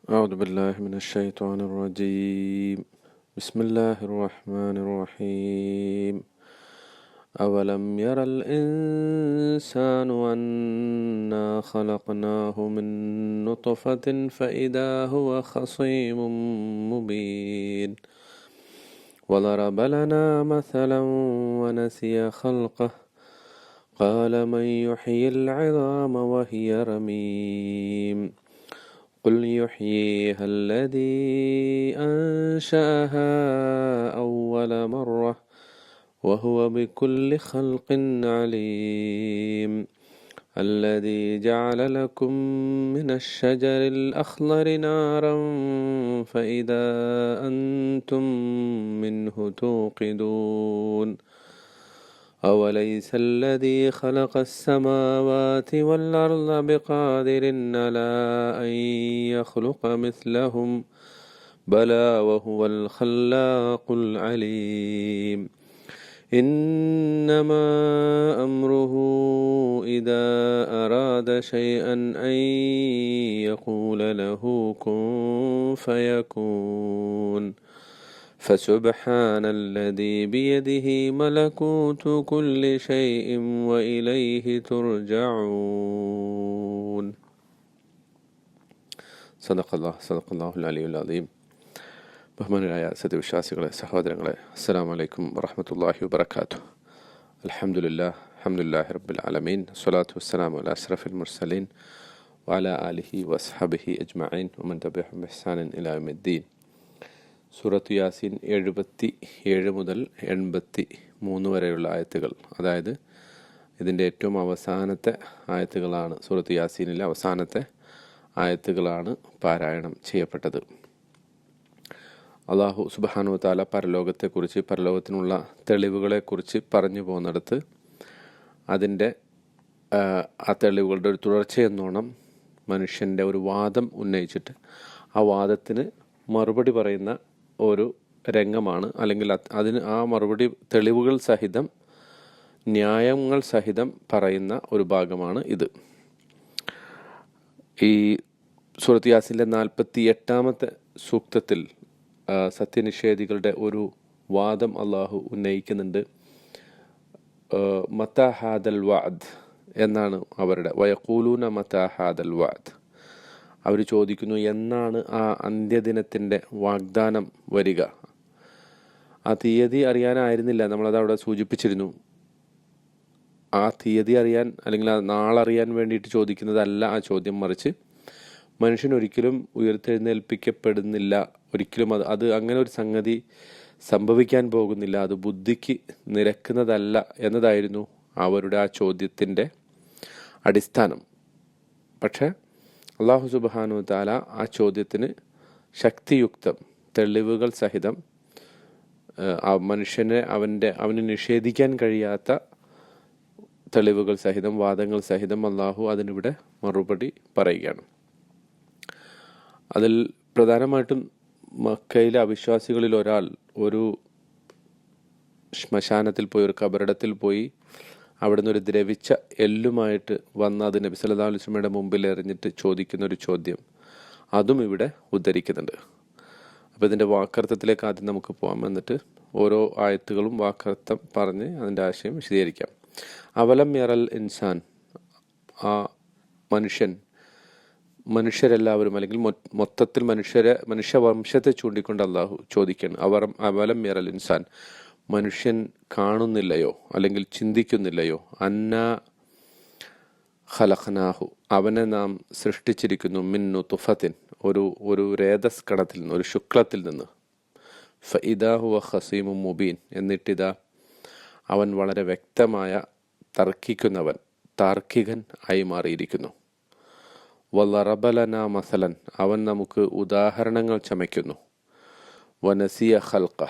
أعوذ بالله من الشيطان الرجيم. بسم الله الرحمن الرحيم. أولم ير الإنسان أنا خلقناه من نطفة فإذا هو خصيم مبين وضرب لنا مثلا ونسي خلقه قال من يحيي العظام وهي رميم قل يحييها الذي أنشأها أول مرة وهو بكل خلق عليم الذي جعل لكم من الشجر الأخضر نارا فإذا أنتم منه توقدون أوليس الذي خلق السماوات والأرض بقادر على أن يخلق مثلهم بلى وهو الخلاق العليم إنما أمره إذا أراد شيئا أن يقول له كن فيكون فسبحان الذي بيده ملكوت كل شيء وإليه ترجعون. صدق الله العلي العظيم. ബഹുമാനരായ സത്യവിശ്വാസികളെ, സഹോദരങ്ങളെ, അസ്സലാമു അലൈക്കും വറഹ്മത്തുള്ളാഹി വബറകാതുഹു. അൽഹംദുലില്ലാഹി റബ്ബിൽ ആലമീൻ. സ്വലാത്തു വസ്സലാമു അലാ അഷ്റഫിൽ മുർസലീൻ വഅലാ ആലിഹി വസ്ഹബിഹി അജ്മഈൻ വമൻ തബിഅഹും ബിഇഹ്സാനിൻ ഇലാ യൗമിദ്ദീൻ. സൂറത്ത് യാസീൻ 77 മുതൽ 83 വരെയുള്ള ആയത്തുകൾ, അതായത് ഇതിൻ്റെ ഏറ്റവും അവസാനത്തെ ആയത്തുകളാണ്, സൂറത്ത് യാസീനിലെ അവസാനത്തെ ആയത്തുകളാണ് പാരായണം ചെയ്യപ്പെട്ടത്. അള്ളാഹു സുബ്ഹാനഹു വ തആല പരലോകത്തെക്കുറിച്ച്, പരലോകത്തിനുള്ള തെളിവുകളെക്കുറിച്ച് പറഞ്ഞു പോകുന്നിടത്ത് അതിൻ്റെ ആ തെളിവുകളുടെ ഒരു തുടർച്ചയെന്നോണം മനുഷ്യൻ്റെ ഒരു വാദം ഉന്നയിച്ചിട്ട് ആ വാദത്തിന് മറുപടി പറയുന്ന ഒരു രംഗമാണ്, അല്ലെങ്കിൽ അതിന് ആ മറുപടി തെളിവുകൾ സഹിതം, ന്യായങ്ങൾ സഹിതം പറയുന്ന ഒരു ഭാഗമാണ് ഇത്. ഈ സൂറത്ത് യാസീനിലെ 48-ാമത്തെ സൂക്തത്തിൽ സത്യനിഷേധികളുടെ ഒരു വാദം അള്ളാഹു ഉന്നയിക്കുന്നുണ്ട്. മത്താ ഹാദൽ വഅദ് എന്നാണ് അവരുടെ, വയഖൂലൂന മത്താ ഹാദൽ വഅദ്. അവർ ചോദിക്കുന്നു, എന്നാണ് ആ അന്ത്യദിനത്തിൻ്റെ വാഗ്ദാനം വരിക? ആ തീയതി അറിയാനായിരുന്നില്ല, നമ്മളത് അവിടെ സൂചിപ്പിച്ചിരുന്നു. ആ തീയതി അറിയാൻ, അല്ലെങ്കിൽ ആ നാളറിയാൻ വേണ്ടിയിട്ട് ചോദിക്കുന്നതല്ല ആ ചോദ്യം, മറിച്ച് മനുഷ്യൻ ഒരിക്കലും ഉയർത്തെഴുന്നേൽപ്പിക്കപ്പെടുന്നില്ല, ഒരിക്കലും അത് അങ്ങനെ ഒരു സംഗതി സംഭവിക്കാൻ പോകുന്നില്ല, അത് ബുദ്ധിക്ക് നിരക്കുന്നതല്ല എന്നതായിരുന്നു അവരുടെ ആ ചോദ്യത്തിൻ്റെ അടിസ്ഥാനം. പക്ഷേ അല്ലാഹു സുബ്ഹാനഹു വ തആല ആ ചോദ്യത്തിന് ശക്തിയുക്തം, തെളിവുകൾ സഹിതം, ആ മനുഷ്യനെ അവന് നിഷേധിക്കാൻ കഴിയാത്ത തെളിവുകൾ സഹിതം, വാദങ്ങൾ സഹിതം അല്ലാഹു അതിനിവിടെ മറുപടി പറയുകയാണ്. അതിൽ പ്രധാനമായിട്ടും മക്കയിലെ അവിശ്വാസികളിൽ ഒരാൾ ഒരു ശ്മശാനത്തിൽ പോയി, ഒരു കബറിടത്തിൽ പോയി, അവിടുന്ന് ഒരു ദ്രവിച്ച എല്ലുമായിട്ട് വന്ന് അത് നബി സല്ലല്ലാഹു അലൈഹി വസല്ലമയുടെ മുമ്പിൽ എറിഞ്ഞിട്ട് ചോദിക്കുന്നൊരു ചോദ്യം, അതും ഇവിടെ ഉദ്ധരിക്കുന്നുണ്ട്. അപ്പോൾ ഇതിൻ്റെ വാക്കർത്ഥത്തിലേക്ക് ആദ്യം നമുക്ക് പോകാം, എന്നിട്ട് ഓരോ ആയത്തുകളും വാക്കർത്ഥം പറഞ്ഞ് അതിൻ്റെ ആശയം വിശദീകരിക്കാം. അവലം യറൽ ഇൻസാൻ, ആ മനുഷ്യരെല്ലാവരും, അല്ലെങ്കിൽ മൊത്തത്തിൽ മനുഷ്യവംശത്തെ ചൂണ്ടിക്കൊണ്ട് അള്ളാഹു ചോദിക്കുകയാണ്. അവലം യറൽ ഇൻസാൻ, മനുഷ്യൻ കാണുന്നില്ലയോ, അല്ലെങ്കിൽ ചിന്തിക്കുന്നില്ലയോ? അന്നാ ഖലഖനാഹു, അവനെ നാം സൃഷ്ടിച്ചിരിക്കുന്നു, മിൻ നുത്ഫത്തിൻ, ഒരു രേതസ് കണത്തിൽ നിന്ന്, ഒരു ശുക്ലത്തിൽ നിന്ന്. ഫഇദാ ഹുവ ഖസീമും മുബീൻ, എന്നിട്ടിതാ അവൻ വളരെ വ്യക്തമായ തർക്കിക്കുന്നവൻ, താർക്കികൻ ആയി മാറിയിരിക്കുന്നു. വളറബ ലനാ മസലൻ, അവൻ നമുക്ക് ഉദാഹരണങ്ങൾ ചമയ്ക്കുന്നു. വനസിയ ഖൽഖ,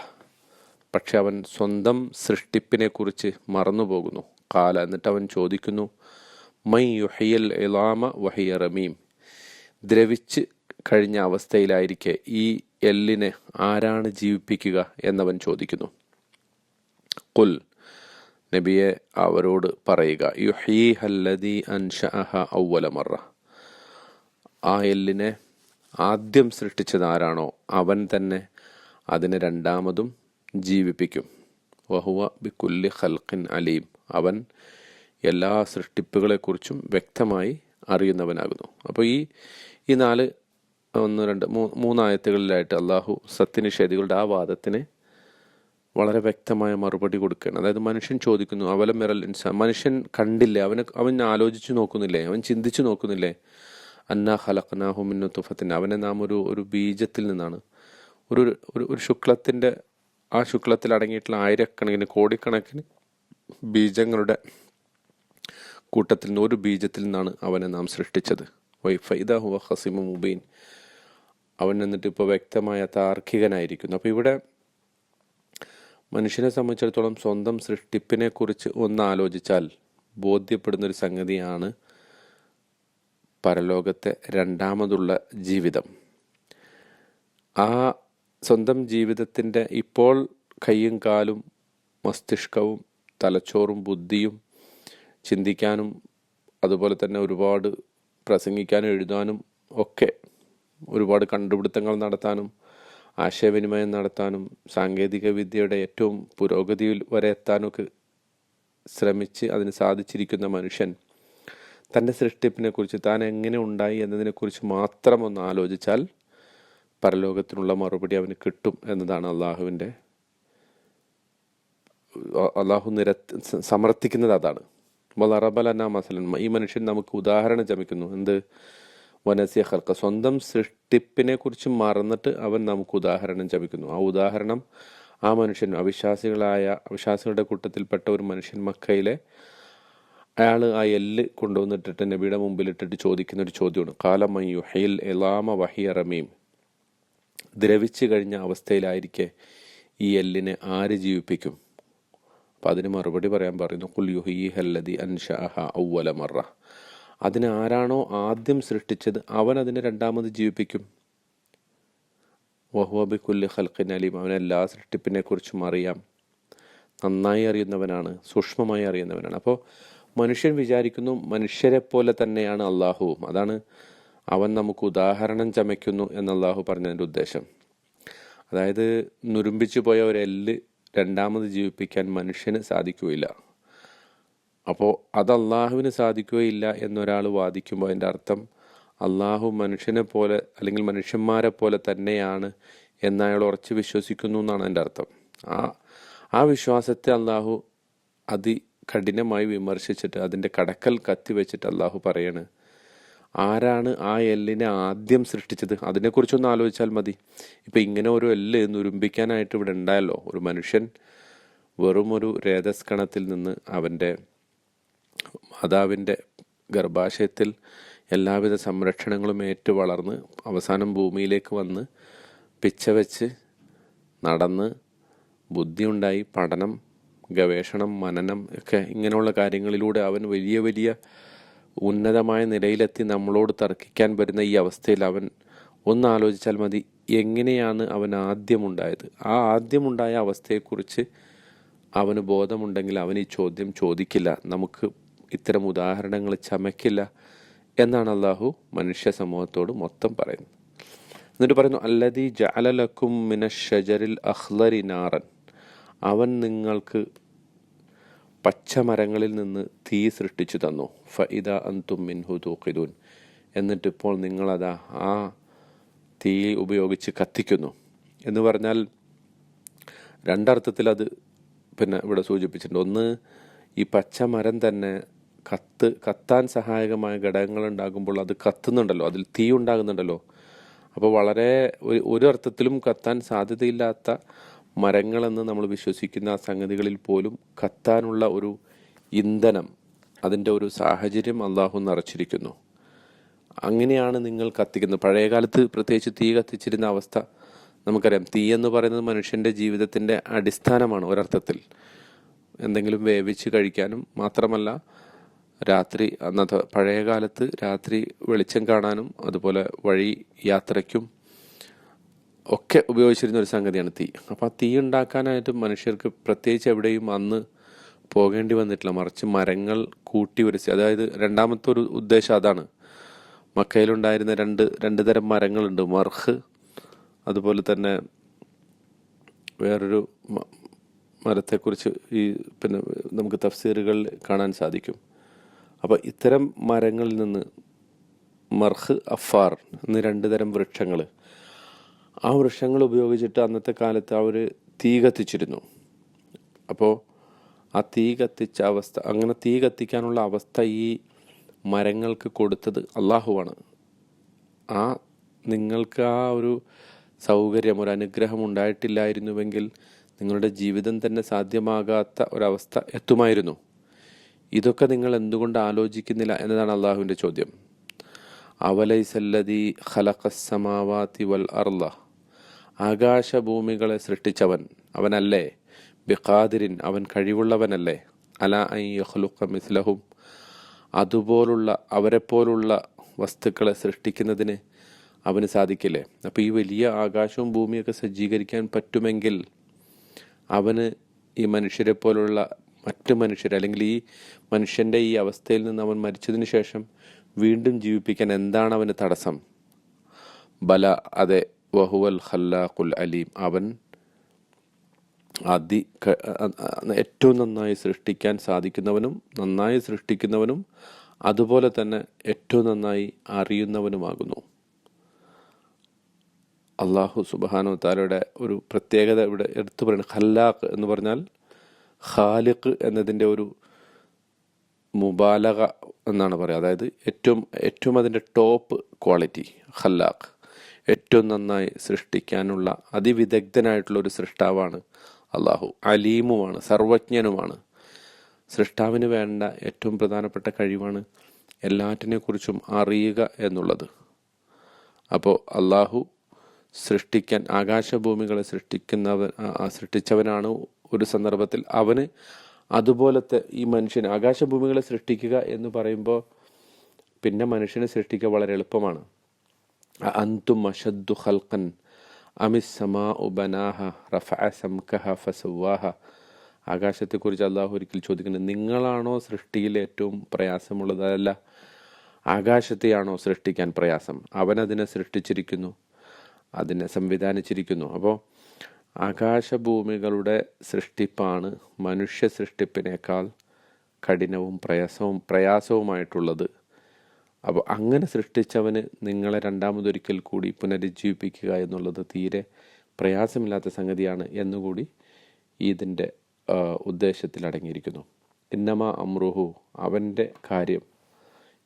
പക്ഷെ അവൻ സ്വന്തം സൃഷ്ടിപ്പിനെ കുറിച്ച് മറന്നുപോകുന്നു. ഖാല, എന്നിട്ട് അവൻ ചോദിക്കുന്നു, മൻ യുഹ്യിൽ ഇളാമ വഹിയ റമീം, ദ്രവിച്ച് കഴിഞ്ഞ അവസ്ഥയിലായിരിക്കെ ഈ എല്ലിനെ ആരാണ് ജീവിപ്പിക്കുക എന്നവൻ ചോദിക്കുന്നു. ഖുൽ, നബിയെ അവരോട് പറയുക, യുഹ്യീഹല്ലദീ അൻശഅഹ അവ്വല മറ, ആ എല്ലിനെ ആദ്യം സൃഷ്ടിച്ചത് ആരാണോ അവൻ തന്നെ അതിനെ രണ്ടാമതും ജീവിപ്പിക്കും. വഹുവ ബികുല്ലി ഖൽഖിൻ അലീം, അവൻ എല്ലാ സൃഷ്ടിപ്പുകളെക്കുറിച്ചും വ്യക്തമായി അറിയുന്നവനാകുന്നു. അപ്പോൾ ഈ 4 1 2 3 ആയത്തുകളിലായിട്ട് അള്ളാഹു സത്യനിഷേധികളുടെ ആ വാദത്തിന് വളരെ വ്യക്തമായ മറുപടി കൊടുക്കുകയാണ്. അതായത് മനുഷ്യൻ ചോദിക്കുന്നു, അവലം യറൽ ഇൻസാൻ, മനുഷ്യൻ കണ്ടില്ലേ, അവൻ ആലോചിച്ചു നോക്കുന്നില്ലേ, അവൻ ചിന്തിച്ചു നോക്കുന്നില്ലേ, അന്നാ ഖലഖ്നാഹു മിൻ നുത്ഫത്തിൻ, അവനെ നാം ഒരു ബീജത്തിൽ നിന്നാണ്, ഒരു ശുക്ലത്തിൻ്റെ, ആ ശുക്ലത്തിൽ അടങ്ങിയിട്ടുള്ള ആയിരക്കണക്കിന് കോടിക്കണക്കിന് ബീജങ്ങളുടെ കൂട്ടത്തിൽ നിന്ന് ഒരു ബീജത്തിൽ നിന്നാണ് അവനെ നാം സൃഷ്ടിച്ചത്. ഫൈദാ ഹുവ ഖസീമുൻ മുബീൻ, അവൻ എന്നിട്ട് ഇപ്പോൾ വ്യക്തമായ താർക്കികനായിരിക്കുന്നു. അപ്പോൾ ഇവിടെ മനുഷ്യനെ സംബന്ധിച്ചിടത്തോളം സ്വന്തം സൃഷ്ടിപ്പിനെ കുറിച്ച് ഒന്ന് ആലോചിച്ചാൽ ബോധ്യപ്പെടുന്നൊരു സംഗതിയാണ് പരലോകത്തെ രണ്ടാമതുള്ള ജീവിതം. ആ സ്വന്തം ജീവിതത്തിൻ്റെ ഇപ്പോൾ കൈയും കാലും മസ്തിഷ്കവും തലച്ചോറും ബുദ്ധിയും ചിന്തിക്കാനും അതുപോലെ തന്നെ ഒരുപാട് പ്രസംഗിക്കാനും എഴുതാനും ഒക്കെ, ഒരുപാട് കണ്ടുപിടുത്തങ്ങൾ നടത്താനും ആശയവിനിമയം നടത്താനും സാങ്കേതിക വിദ്യയുടെ ഏറ്റവും പുരോഗതിയിൽ വരെ എത്താനൊക്കെ ശ്രമിച്ച് അതിന് സാധിച്ചിരിക്കുന്ന മനുഷ്യൻ തൻ്റെ സൃഷ്ടിപ്പിനെക്കുറിച്ച്, താൻ എങ്ങനെ ഉണ്ടായി എന്നതിനെക്കുറിച്ച് മാത്രം ഒന്ന് ആലോചിച്ചാൽ പരലോകത്തിനുള്ള മറുപടി അവന് കിട്ടും എന്നതാണ് അള്ളാഹു സമർത്ഥിക്കുന്നത്. അതാണ് വലറബലന മസലൻ, ഈ മനുഷ്യൻ നമുക്ക് ഉദാഹരണം ചമിക്കുന്നു. എന്ത്? വനസിയ ഖൽഖ, സ്വന്തം സൃഷ്ടിപ്പിനെ കുറിച്ച് മറന്നിട്ട് അവൻ നമുക്ക് ഉദാഹരണം ചമിക്കുന്നു. ആ ഉദാഹരണം ആ മനുഷ്യൻ അവിശ്വാസികളുടെ കൂട്ടത്തിൽപ്പെട്ട ഒരു മനുഷ്യൻ മക്കയിലെ, അയാൾ ആ എല്ല് കൊണ്ടുവന്നിട്ടിട്ട് നബിയുടെ മുമ്പിലിട്ടിട്ട് ചോദിക്കുന്ന ഒരു ചോദ്യമാണ്, കാലമൻ യുഹയിൽ എലാമ വഹിയ റമീം, ദ്രവിച്ചു കഴിഞ്ഞ അവസ്ഥയിലായിരിക്കെ ഈ എല്ലിനെ ആര് ജീവിപ്പിക്കും? അപ്പം അതിന് മറുപടി പറയാൻ പറയുന്നു, ഖുൽ യുഹീഹല്ലദി അൻശഅഹ അവ്വല മറ, അതിനെ ആരാണോ ആദ്യം സൃഷ്ടിച്ചത് അവൻ അതിനെ രണ്ടാമത് ജീവിപ്പിക്കും. വഹുവ ബികുല്ലി ഖൽഖിൻ അലീം, അവൻ എല്ലാ സൃഷ്ടിപ്പിനെ കുറിച്ചും അറിയാം, നന്നായി അറിയുന്നവനാണ്, സൂക്ഷ്മമായി അറിയുന്നവനാണ്. അപ്പോൾ മനുഷ്യൻ വിചാരിക്കുന്നു മനുഷ്യരെ പോലെ തന്നെയാണ് അള്ളാഹുവും. അതാണ് അവൻ നമുക്ക് ഉദാഹരണം ചമയ്ക്കുന്നു എന്ന് അള്ളാഹു പറഞ്ഞതിൻ്റെ ഉദ്ദേശം. അതായത് നുരുമ്പിച്ചു പോയ ഒരു എല്ല് രണ്ടാമത് ജീവിപ്പിക്കാൻ മനുഷ്യന് സാധിക്കുകയില്ല. അപ്പോൾ അത് അള്ളാഹുവിന് സാധിക്കുകയില്ല എന്നൊരാൾ വാദിക്കുമ്പോൾ അതിൻ്റെ അർത്ഥം അള്ളാഹു മനുഷ്യനെ പോലെ അല്ലെങ്കിൽ മനുഷ്യന്മാരെ പോലെ തന്നെയാണ് എന്നയാൾ ഉറച്ച് വിശ്വസിക്കുന്നു എന്നാണ് എൻ്റെ അർത്ഥം. ആ വിശ്വാസത്തെ അള്ളാഹു അതികഠിനമായി വിമർശിച്ചിട്ട് അതിൻ്റെ കടക്കൽ കത്തിവെച്ചിട്ട് അള്ളാഹു പറയാണ്, ആരാണ് ആ എല്ലിനെ ആദ്യം സൃഷ്ടിച്ചത്? അതിനെക്കുറിച്ചൊന്ന് ആലോചിച്ചാൽ മതി. ഇപ്പം ഇങ്ങനെ ഒരു എല്ല് നുരുമ്പിക്കാനായിട്ട് ഇവിടെ ഉണ്ടായല്ലോ. ഒരു മനുഷ്യൻ വെറും ഒരു രേതസ്കണത്തിൽ നിന്ന് അവൻ്റെ മാതാവിൻ്റെ ഗർഭാശയത്തിൽ എല്ലാവിധ സംരക്ഷണങ്ങളും ഏറ്റു വളർന്ന് അവസാനം ഭൂമിയിലേക്ക് വന്ന് പിച്ച വെച്ച് നടന്ന് ബുദ്ധിയുണ്ടായി പഠനം, ഗവേഷണം, മനനം ഒക്കെ ഇങ്ങനെയുള്ള കാര്യങ്ങളിലൂടെ അവൻ വലിയ വലിയ ഉന്നതമായ നിലയിലെത്തി നമ്മളോട് തർക്കിക്കാൻ വരുന്ന ഈ അവസ്ഥയിൽ അവൻ ഒന്ന് ആലോചിച്ചാൽ മതി, എങ്ങനെയാണ് അവൻ ആദ്യമുണ്ടായത്? ആ ആദ്യമുണ്ടായ അവസ്ഥയെക്കുറിച്ച് അവന് ബോധമുണ്ടെങ്കിൽ അവൻ ഈ ചോദ്യം ചോദിക്കില്ല, നമുക്ക് ഇത്തരം ഉദാഹരണങ്ങൾ ചമയ്ക്കില്ല എന്നാണ് അള്ളാഹു മനുഷ്യ സമൂഹത്തോട് മൊത്തം പറയുന്നത്. എന്നിട്ട് പറയുന്നു, അല്ലദീ ജഅല ലക്കും മിനശ്ശജരിൽ അഖ്ളരി നാറൻ, അവൻ നിങ്ങൾക്ക് പച്ചമരങ്ങളിൽ നിന്ന് തീ സൃഷ്ടിച്ചു തന്നു. ഫഇദാ അൻതും മിൻഹു തൂഖിദൂൻ, എന്നിട്ടിപ്പോൾ നിങ്ങളതാ ആ തീ ഉപയോഗിച്ച് കത്തിക്കുന്നു എന്ന് പറഞ്ഞാൽ രണ്ടർത്ഥത്തിൽ അത് ഇവിടെ സൂചിപ്പിച്ചിട്ടുണ്ട്. ഒന്ന്, ഈ പച്ചമരം തന്നെ കത്താൻ സഹായകമായ ഘടകങ്ങൾ ഉണ്ടാകുമ്പോൾ അത് കത്തുന്നുണ്ടല്ലോ, അതിൽ തീ ഉണ്ടാകുന്നുണ്ടല്ലോ. അപ്പോൾ വളരെ ഒരു അർത്ഥത്തിലും കത്താൻ സാധ്യതയില്ലാത്ത മരങ്ങളെന്ന് നമ്മൾ വിശ്വസിക്കുന്ന ആ സംഗതികളിൽ പോലും കത്താനുള്ള ഒരു ഇന്ധനം, അതിൻ്റെ ഒരു സാഹചര്യം അള്ളാഹു നിറച്ചിരിക്കുന്നു. അങ്ങനെയാണ് നിങ്ങൾ കത്തിക്കുന്നത്. പഴയ കാലത്ത് പ്രത്യേകിച്ച് തീ കത്തിച്ചിരുന്ന അവസ്ഥ നമുക്കറിയാം. തീ എന്ന് പറയുന്നത് മനുഷ്യൻ്റെ ജീവിതത്തിൻ്റെ അടിസ്ഥാനമാണ് ഒരർത്ഥത്തിൽ. എന്തെങ്കിലും വേവിച്ച് കഴിക്കാനും മാത്രമല്ല, രാത്രി അന്നത്തെ പഴയ കാലത്ത് രാത്രി വെളിച്ചം കാണാനും അതുപോലെ വഴി യാത്രയ്ക്കും ഒക്കെ ഉപയോഗിച്ചിരുന്ന ഒരു സംഗതിയാണ് തീ. അപ്പോൾ ആ തീ ഉണ്ടാക്കാനായിട്ട് മനുഷ്യർക്ക് പ്രത്യേകിച്ച് എവിടെയും അന്ന് പോകേണ്ടി വന്നിട്ടില്ല. മറിച്ച് മരങ്ങൾ കൂട്ടി ഉരಸಿ, അതായത് രണ്ടാമത്തെ ഒരു ഉദ്ദേശം അതാണ്. മക്കയിലുണ്ടായിരുന്ന രണ്ട് തരം മരങ്ങളുണ്ട്, മർഹ്, അതുപോലെ തന്നെ വേറൊരു മരത്തെക്കുറിച്ച് പിന്നെ നമുക്ക് തഫ്സീറുകളിൽ കാണാൻ സാധിക്കും. അപ്പോൾ ഇത്തരം മരങ്ങളിൽ നിന്ന് മർഹ്, അഫാർ എന്നീ 2 തരം വൃക്ഷങ്ങൾ, ആ വൃക്ഷങ്ങൾ ഉപയോഗിച്ചിട്ട് അന്നത്തെ കാലത്ത് അവർ തീ കത്തിച്ചിരുന്നു. അപ്പോൾ ആ തീ കത്തിച്ച അവസ്ഥ, അങ്ങനെ തീ കത്തിക്കാനുള്ള അവസ്ഥ ഈ മരങ്ങൾക്ക് കൊടുത്തത് അള്ളാഹുവാണ്. നിങ്ങൾക്ക് ആ ഒരു സൗകര്യം, ഒരു അനുഗ്രഹം ഉണ്ടായിട്ടില്ലായിരുന്നുവെങ്കിൽ നിങ്ങളുടെ ജീവിതം തന്നെ സാധ്യമാകാത്ത ഒരവസ്ഥ എത്തുമായിരുന്നു. ഇതൊക്കെ നിങ്ങൾ എന്തുകൊണ്ട് ആലോചിക്കുന്നില്ല എന്നതാണ് അള്ളാഹുവിൻ്റെ ചോദ്യം. അവലൈസല്ലദീ ഖലഖസ്സമാവാതി വൽ അർള, ആകാശഭൂമികളെ സൃഷ്ടിച്ചവൻ അവനല്ലേ? ബിഖാദിരിൻ, അവൻ കഴിവുള്ളവനല്ലേ? അലാ അൻ യഖ്ലുഖ മിസ്ലഹും, അതുപോലുള്ള അവരെപ്പോലുള്ള വസ്തുക്കളെ സൃഷ്ടിക്കുന്നതിന് അവന് സാധിക്കില്ലേ? അപ്പോൾ ഈ വലിയ ആകാശവും ഭൂമിയൊക്കെ സജ്ജീകരിക്കാൻ പറ്റുമെങ്കിൽ അവന് ഈ മനുഷ്യരെ പോലുള്ള മറ്റു മനുഷ്യർ, അല്ലെങ്കിൽ ഈ മനുഷ്യൻ്റെ ഈ അവസ്ഥയിൽ നിന്ന് അവൻ മരിച്ചതിന് ശേഷം വീണ്ടും ജീവിപ്പിക്കാൻ എന്താണ് അവന് തടസ്സം? ബല, അതെ, വഹുവൽ ഖല്ലാഖുൽ അലീം, അവൻ ഏറ്റവും നന്നായി സൃഷ്ടിക്കാൻ സാധിക്കുന്നവനും നന്നായി സൃഷ്ടിക്കുന്നവനും അതുപോലെ തന്നെ ഏറ്റവും നന്നായി അറിയുന്നവനുമാകുന്നു. അള്ളാഹു സുബ്ഹാനഹു തആലയുടെ ഒരു പ്രത്യേകത ഇവിടെ എടുത്തു പറയുന്നത്, ഖല്ലാഖ് എന്ന് പറഞ്ഞാൽ ഖാലിഖ് എന്നതിൻ്റെ ഒരു മുബാലഗ എന്നാണ് പറയുക. അതായത് ഏറ്റവും അതിൻ്റെ ടോപ്പ് ക്വാളിറ്റി ഖല്ലാഖ്, ഏറ്റവും നന്നായി സൃഷ്ടിക്കാനുള്ള അതിവിദഗ്ധനായിട്ടുള്ള ഒരു സൃഷ്ടാവാണ് അള്ളാഹു. അലീമുമാണ്, സർവജ്ഞനുമാണ്. സൃഷ്ടാവിന് വേണ്ട ഏറ്റവും പ്രധാനപ്പെട്ട കഴിവാണ് എല്ലാറ്റിനെക്കുറിച്ചും അറിയുക എന്നുള്ളത്. അപ്പോൾ അള്ളാഹു സൃഷ്ടിക്കാൻ, ആകാശഭൂമികളെ സൃഷ്ടിച്ചവനാണ് ഒരു സന്ദർഭത്തിൽ. അവന് അതുപോലത്തെ ഈ മനുഷ്യന് ആകാശഭൂമികളെ സൃഷ്ടിക്കുക എന്ന് പറയുമ്പോൾ പിന്നെ മനുഷ്യനെ സൃഷ്ടിക്കുക വളരെ എളുപ്പമാണ്. അൻതും അശദ്ദു ഖൽഖൻ അമിസ്സമാഉ ബനാഹ റഫഅ സംകഹ ഫസവ്വാഹ. ആകാശത്തെക്കുറിച്ച് അള്ളാഹു ഒരിക്കൽ ചോദിക്കുന്നത്, നിങ്ങളാണോ സൃഷ്ടിയിൽ ഏറ്റവും പ്രയാസമുള്ളത്? അതല്ല, ആകാശത്തെയാണോ സൃഷ്ടിക്കാൻ പ്രയാസം? അവനതിനെ സൃഷ്ടിച്ചിരിക്കുന്നു, അതിനെ സംവിധാനിച്ചിരിക്കുന്നു. അപ്പോൾ ആകാശഭൂമികളുടെ സൃഷ്ടിപ്പാണ് മനുഷ്യ സൃഷ്ടിപ്പിനേക്കാൾ കഠിനവും പ്രയാസവുമായിട്ടുള്ളത്. അപ്പോൾ അങ്ങനെ സൃഷ്ടിച്ചവന് നിങ്ങളെ രണ്ടാമതൊരിക്കൽ കൂടി പുനരുജ്ജീവിപ്പിക്കുക എന്നുള്ളത് തീരെ പ്രയാസമില്ലാത്ത സംഗതിയാണ് എന്നുകൂടി ഇതിൻ്റെ ഉദ്ദേശത്തിൽ അടങ്ങിയിരിക്കുന്നു. ഇന്നമാ അമ്രുഹു, അവൻ്റെ കാര്യം,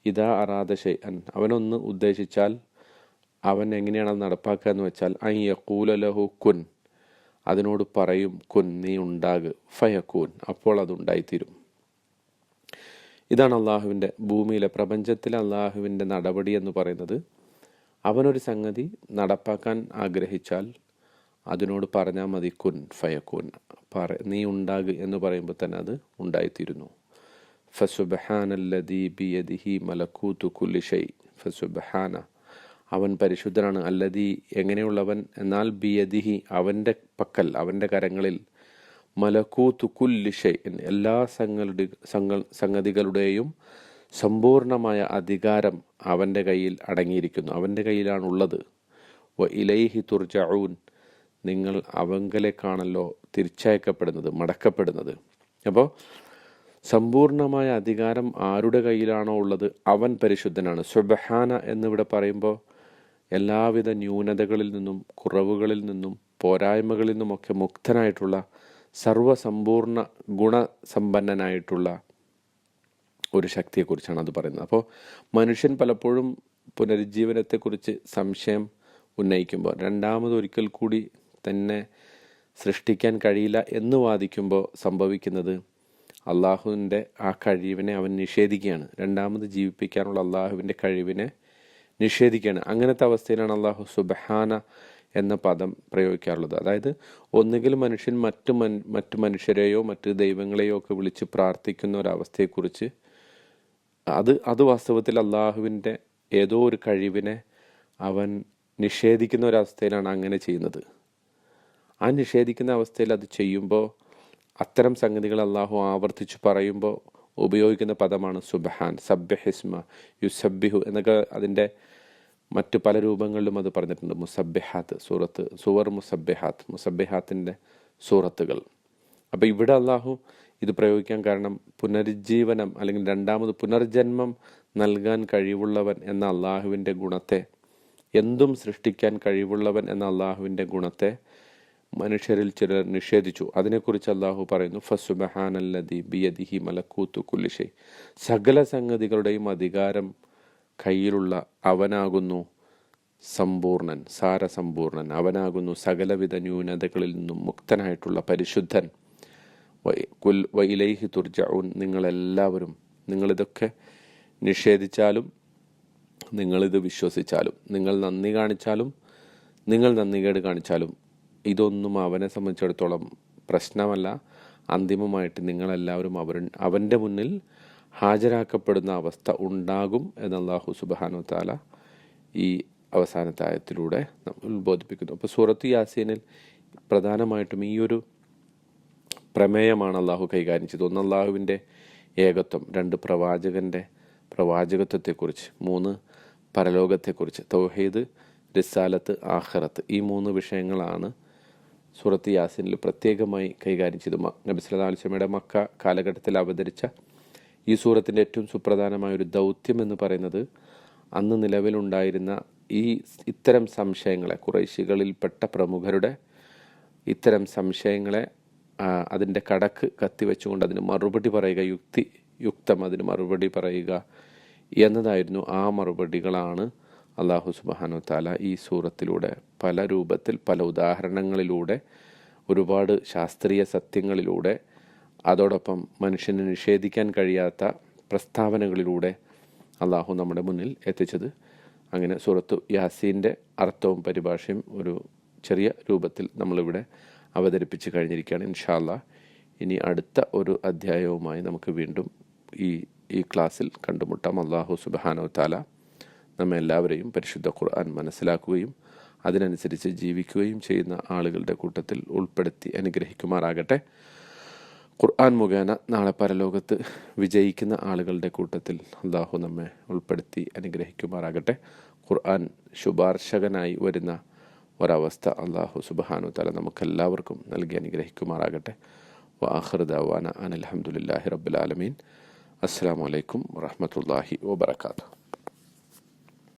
ഇതാ അറാദ ഷൈഅൻ, അവനൊന്ന് ഉദ്ദേശിച്ചാൽ അവൻ എങ്ങനെയാണ് അത് നടപ്പാക്കുക എന്ന് വെച്ചാൽ, അൻ യഖൂല ലഹു കുൻ, അതിനോട് പറയും കുൻ, നീ ഉണ്ടാക്, ഫയക്കൂൻ, അപ്പോൾ അതുണ്ടായിത്തീരും. ഇതാണ് അള്ളാഹുവിൻ്റെ ഭൂമിയിലെ, പ്രപഞ്ചത്തിലെ അള്ളാഹുവിൻ്റെ നടപടി എന്ന് പറയുന്നത്. അവനൊരു സംഗതി നടപ്പാക്കാൻ ആഗ്രഹിച്ചാൽ അതിനോട് പറഞ്ഞാൽ മതി, കുൻ ഫയക്കൂൻ, നീ ഉണ്ടാക് എന്ന് പറയുമ്പോൾ തന്നെ അത് ഉണ്ടായിത്തീരുന്നു. ഫസുബ്ഹാനല്ലദീ ബിയദിഹി മലകൂതു കുല്ലി ഷൈ, ഫസുബ്ഹാന, അവൻ പരിശുദ്ധനാണ്. അല്ലദീ, എങ്ങനെയുള്ളവൻ എന്നാൽ, ബിയദിഹി, അവൻ്റെ പക്കൽ, അവൻ്റെ കരങ്ങളിൽ, മലകൂതു കുല്ലി ഷൈ, എല്ലാ സംഗതികളുടെയും സമ്പൂർണമായ അധികാരം അവൻ്റെ കയ്യിൽ അടങ്ങിയിരിക്കുന്നു, അവൻ്റെ കയ്യിലാണുള്ളത്. വ ഇലൈഹി തുർജഊൻ, നിങ്ങൾ അവങ്കലേക്കാണല്ലോ തിരിച്ചയക്കപ്പെടുന്നത്, മടക്കപ്പെടുന്നത്. അപ്പോൾ സമ്പൂർണമായ അധികാരം ആരുടെ കയ്യിലാണോ ഉള്ളത് അവൻ പരിശുദ്ധനാണ്. സുബ്ഹാന എന്നിവിടെ പറയുമ്പോൾ എല്ലാവിധ ന്യൂനതകളിൽ നിന്നും, കുറവുകളിൽ നിന്നും, പോരായ്മകളിൽ നിന്നുമൊക്കെ മുക്തനായിട്ടുള്ള, സർവസമ്പൂർണ്ണ ഗുണസമ്പന്നനായിട്ടുള്ള ഒരു ശക്തിയെക്കുറിച്ചാണ് അത് പറയുന്നത്. അപ്പോൾ മനുഷ്യൻ പലപ്പോഴും പുനരുജ്ജീവനത്തെക്കുറിച്ച് സംശയം ഉന്നയിക്കുമ്പോൾ, രണ്ടാമതൊരിക്കൽ കൂടി തന്നെ സൃഷ്ടിക്കാൻ കഴിയില്ല എന്ന് വാദിക്കുമ്പോൾ സംഭവിക്കുന്നത്, അള്ളാഹുവിൻ്റെ ആ കഴിവിനെ അവൻ നിഷേധിക്കുകയാണ്. രണ്ടാമത് ജീവിപ്പിക്കാനുള്ള അള്ളാഹുവിൻ്റെ കഴിവിനെ നിഷേധിക്കുകയാണ്. അങ്ങനത്തെ അവസ്ഥയിലാണ് അള്ളാഹു സുബ്ഹാന എന്ന പദം പ്രയോഗിക്കാറുള്ളത്. അതായത് ഒന്നുകിൽ മനുഷ്യൻ മറ്റു മനുഷ്യരെയോ മറ്റ് ദൈവങ്ങളെയോ ഒക്കെ വിളിച്ച് പ്രാർത്ഥിക്കുന്ന ഒരവസ്ഥയെക്കുറിച്ച്, അത് വാസ്തവത്തിൽ അള്ളാഹുവിൻ്റെ ഏതോ ഒരു കഴിവിനെ അവൻ നിഷേധിക്കുന്ന ഒരവസ്ഥയിലാണ് അങ്ങനെ ചെയ്യുന്നത്. ആ നിഷേധിക്കുന്ന അവസ്ഥയിൽ അത് ചെയ്യുമ്പോൾ, അത്തരം സംഗതികൾ അള്ളാഹു ആവർത്തിച്ച് പറയുമ്പോൾ ഉപയോഗിക്കുന്ന പദമാണ് സുബ്ഹാൻ. സബ്ബിഹിസ്മ, യുസബ്ബിഹു എന്നൊക്കെ അതിൻ്റെ മറ്റു പല രൂപങ്ങളിലും അത് പറഞ്ഞിട്ടുണ്ട്. മുസബ്ബിഹാത്ത് സുവർ മുസബ്ബിഹാത്തിൻ്റെ സൂറത്തുകൾ. അപ്പോൾ ഇവിടെ അള്ളാഹു ഇത് പ്രയോഗിക്കാൻ കാരണം പുനരുജ്ജീവനം അല്ലെങ്കിൽ രണ്ടാമത് പുനർജന്മം നൽകാൻ കഴിവുള്ളവൻ എന്ന അള്ളാഹുവിൻ്റെ ഗുണത്തെ, എന്തും സൃഷ്ടിക്കാൻ കഴിവുള്ളവൻ എന്ന അള്ളാഹുവിൻ്റെ ഗുണത്തെ മനുഷ്യരിൽ ചിലർ നിഷേധിച്ചു. അതിനെക്കുറിച്ച് അള്ളാഹു പറയുന്നു, ഫസുബ്ഹാനല്ലദീ ബിയദിഹി മലക്കൂതു കുല്ലി ഷൈ, സകല സംഗതികളുടെയും അധികാരം കയ്യിലുള്ള അവനാകുന്നു സമ്പൂർണൻ, സാരസമ്പൂർണൻ. അവനാകുന്നു സകലവിധ ന്യൂനതകളിൽ നിന്നും മുക്തനായിട്ടുള്ള പരിശുദ്ധൻ. വഇലൈഹി തുർജഊൻ, നിങ്ങളെല്ലാവരും, നിങ്ങളിതൊക്കെ നിഷേധിച്ചാലും നിങ്ങളിത് വിശ്വസിച്ചാലും, നിങ്ങൾ നന്ദി കാണിച്ചാലും നിങ്ങൾ നന്ദികേട് കാണിച്ചാലും ഇതൊന്നും അവനെ സംബന്ധിച്ചിടത്തോളം പ്രശ്നമല്ല. അന്തിമമായിട്ട് നിങ്ങളെല്ലാവരും അവൻ്റെ മുന്നിൽ ഹാജരാക്കപ്പെടുന്ന അവസ്ഥ ഉണ്ടാകും എന്ന് അല്ലാഹു സുബ്ഹാനഹു വതആല ഈ അവസാനത്തെ ആയത്തിലൂടെ ഉത്ബോധിപ്പിക്കുന്നു. അപ്പോൾ സൂറത്ത് യാസീനിൽ പ്രധാനമായിട്ടും ഈ ഒരു പ്രമേയമാണ് അള്ളാഹു കൈകാര്യം ചെയ്തത്. ഒന്ന്, അള്ളാഹുവിൻ്റെ ഏകത്വം; രണ്ട്, പ്രവാചകൻ്റെ പ്രവാചകത്വത്തെക്കുറിച്ച്; മൂന്ന്, പരലോകത്തെക്കുറിച്ച്. തൗഹീദ്, റിസാലത്ത്, ആഖിറത്ത്, ഈ മൂന്ന് വിഷയങ്ങളാണ് സൂറത്ത് യാസീനിൽ പ്രത്യേകമായി കൈകാര്യം ചെയ്തു. നബി സല്ലല്ലാഹു അലൈഹി വസല്ലമയുടെ മക്ക കാലഘട്ടത്തിൽ അവതരിച്ച ഈ സൂറത്തിൻ്റെ ഏറ്റവും സുപ്രധാനമായ ഒരു ദൗത്യം എന്ന് പറയുന്നത് അന്ന് നിലവിലുണ്ടായിരുന്ന ഇത്തരം സംശയങ്ങളെ, ഖുറൈശികളിൽപ്പെട്ട പ്രമുഖരുടെ ഇത്തരം സംശയങ്ങളെ അതിൻ്റെ കടക്ക് കത്തിവെച്ചുകൊണ്ട് അതിന് മറുപടി പറയുക, യുക്തം അതിന് മറുപടി പറയുക എന്നതായിരുന്നു. ആ മറുപടികളാണ് അല്ലാഹു സുബ്ഹാനഹു വതആല ഈ സൂറത്തിലൂടെ പല രൂപത്തിൽ, പല ഉദാഹരണങ്ങളിലൂടെ, ഒരുപാട് ശാസ്ത്രീയ സത്യങ്ങളിലൂടെ, അതോടൊപ്പം മനുഷ്യന് നിഷേധിക്കാൻ കഴിയാത്ത പ്രസ്താവനകളിലൂടെ അള്ളാഹു നമ്മുടെ മുന്നിൽ എത്തിച്ചത്. അങ്ങനെ സൂറത്തു യാസീൻ്റെ അർത്ഥവും പരിഭാഷയും ഒരു ചെറിയ രൂപത്തിൽ നമ്മളിവിടെ അവതരിപ്പിച്ച് കഴിഞ്ഞിരിക്കുകയാണ്. ഇൻഷാ അല്ലാഹ് ഇനി അടുത്ത ഒരു അധ്യായവുമായി നമുക്ക് വീണ്ടും ഈ ക്ലാസ്സിൽ കണ്ടുമുട്ടാം. അല്ലാഹു സുബ്ഹാനഹു വതആല നമ്മെല്ലാവരെയും പരിശുദ്ധ ഖുർആൻ മനസ്സിലാക്കുകയും അതിനനുസരിച്ച് ജീവിക്കുകയും ചെയ്യുന്ന ആളുകളുടെ കൂട്ടത്തിൽ ഉൾപ്പെടുത്തി അനുഗ്രഹിക്കുമാറാകട്ടെ. ഖുർആൻ മുഖേന നാളെ പരലോകത്ത് വിജയിക്കുന്ന ആളുകളുടെ കൂട്ടത്തിൽ അള്ളാഹു നമ്മെ ഉൾപ്പെടുത്തി അനുഗ്രഹിക്കുമാറാകട്ടെ. ഖുർആൻ ശുപാർശകനായി വരുന്ന ഒരവസ്ഥ അള്ളാഹു സുബ്ഹാനഹു വതആല നമുക്കെല്ലാവർക്കും നൽകി അനുഗ്രഹിക്കുമാറാകട്ടെ. വആഖിറു ദഅവാന അനിൽ ഹംദുലില്ലാഹി റബ്ബിൽ ആലമീൻ. അസ്സലാമു അലൈക്കും വറഹ്മത്തുള്ളാഹി വബറകാതുഹു.